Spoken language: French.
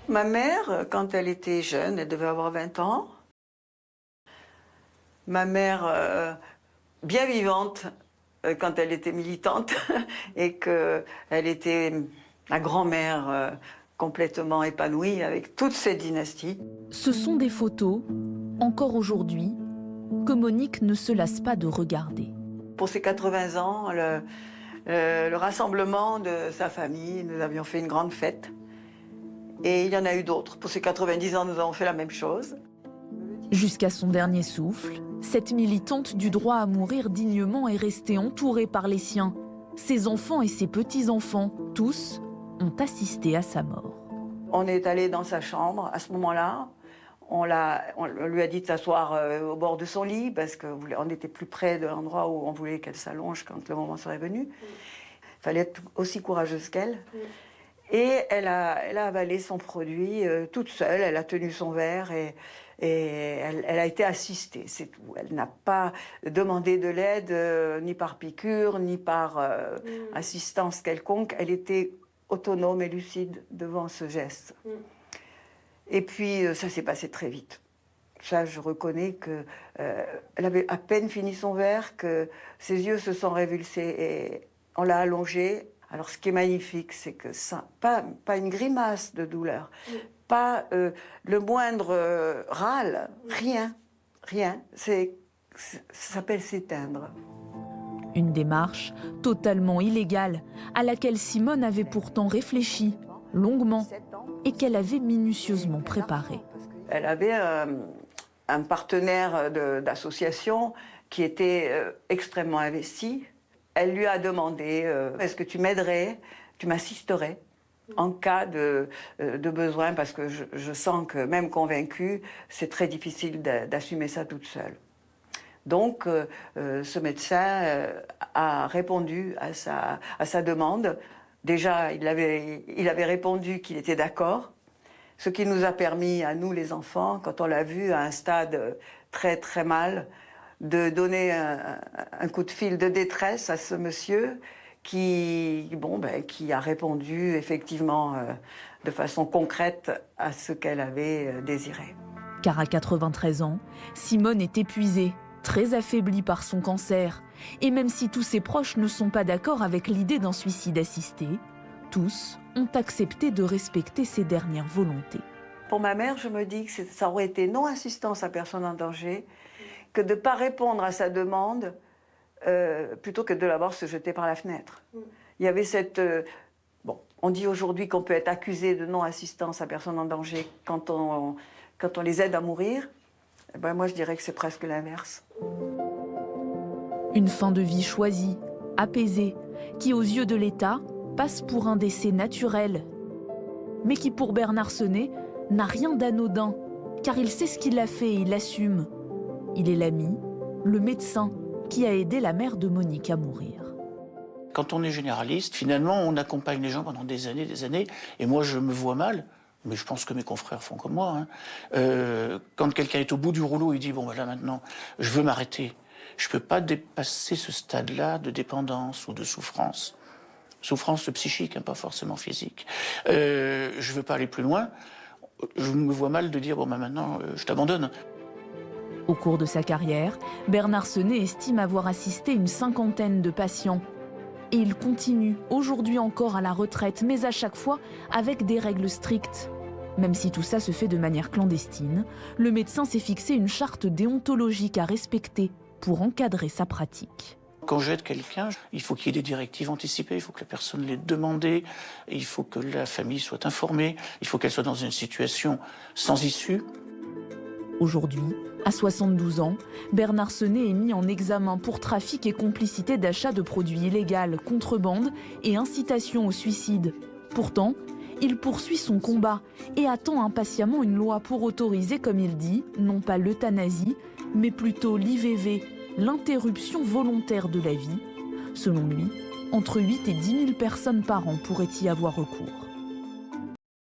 Ma mère, quand elle était jeune, elle devait avoir 20 ans. Ma mère, bien vivante, quand elle était militante, et qu'elle était la grand-mère complètement épanouie avec toute cette dynastie. Ce sont des photos, encore aujourd'hui, que Monique ne se lasse pas de regarder. Pour ses 80 ans, le rassemblement de sa famille, nous avions fait une grande fête. Et il y en a eu d'autres. Pour ses 90 ans, nous avons fait la même chose. Jusqu'à son dernier souffle, cette militante du droit à mourir dignement est restée entourée par les siens. Ses enfants et ses petits-enfants, tous, ont assisté à sa mort. On est allé dans sa chambre à ce moment-là. On lui a dit de s'asseoir au bord de son lit parce qu'on était plus près de l'endroit où on voulait qu'elle s'allonge quand le moment serait venu. Il fallait être aussi courageuse qu'elle. Et elle a avalé son produit toute seule. Elle a tenu son verre et elle a été assistée, c'est tout. Elle n'a pas demandé de l'aide ni par piqûre, ni par assistance quelconque. Elle était autonome et lucide devant ce geste. Et puis, ça s'est passé très vite. Ça, je reconnais qu'elle avait à peine fini son verre, que ses yeux se sont révulsés et on l'a allongée. Alors, ce qui est magnifique, c'est que ça, pas une grimace de douleur, pas le moindre râle, rien. Ça s'appelle s'éteindre. Une démarche totalement illégale, à laquelle Simone avait pourtant réfléchi longuement et qu'elle avait minutieusement préparée. Elle avait un partenaire d'association qui était extrêmement investi. Elle lui a demandé est-ce que tu m'aiderais, tu m'assisterais en cas de besoin, parce que je sens que même convaincue, c'est très difficile d'assumer ça toute seule. Donc, ce médecin a répondu à sa demande. Déjà, il avait répondu qu'il était d'accord, ce qui nous a permis, à nous les enfants, quand on l'a vu à un stade très très mal, de donner un coup de fil de détresse à ce monsieur qui a répondu effectivement de façon concrète à ce qu'elle avait désiré. Car à 93 ans, Simone est épuisée, très affaiblie par son cancer. Et même si tous ses proches ne sont pas d'accord avec l'idée d'un suicide assisté, tous ont accepté de respecter ses dernières volontés. Pour ma mère, je me dis que ça aurait été non-assistance à personne en danger que de ne pas répondre à sa demande plutôt que de la voir se jeter par la fenêtre. Il y avait cette... on dit aujourd'hui qu'on peut être accusé de non-assistance à personne en danger quand on les aide à mourir. Eh ben moi, je dirais que c'est presque l'inverse. Une fin de vie choisie, apaisée, qui aux yeux de l'État passe pour un décès naturel, mais qui pour Bernard Senet n'a rien d'anodin, car il sait ce qu'il a fait et il l'assume. Il est l'ami, le médecin qui a aidé la mère de Monique à mourir. Quand on est généraliste, finalement, on accompagne les gens pendant des années, et moi je me vois mal, mais je pense que mes confrères font comme moi. Quand quelqu'un est au bout du rouleau, il dit « bon voilà maintenant, je veux m'arrêter ». Je ne peux pas dépasser ce stade-là de dépendance ou de souffrance. Souffrance psychique, pas forcément physique. Je ne veux pas aller plus loin. Je me vois mal de dire « bon maintenant, je t'abandonne ». Au cours de sa carrière, Bernard Senet estime avoir assisté une 50aine de patients. Et il continue, aujourd'hui encore à la retraite, mais à chaque fois avec des règles strictes. Même si tout ça se fait de manière clandestine, le médecin s'est fixé une charte déontologique à respecter pour encadrer sa pratique. Quand j'aide quelqu'un, il faut qu'il y ait des directives anticipées, il faut que la personne les demande, il faut que la famille soit informée, il faut qu'elle soit dans une situation sans issue. Aujourd'hui, à 72 ans, Bernard Senet est mis en examen pour trafic et complicité d'achat de produits illégaux, contrebande et incitation au suicide. Pourtant, il poursuit son combat et attend impatiemment une loi pour autoriser, comme il dit, non pas l'euthanasie, mais plutôt l'IVV, l'interruption volontaire de la vie. Selon lui, entre 8 et 10 000 personnes par an pourraient y avoir recours.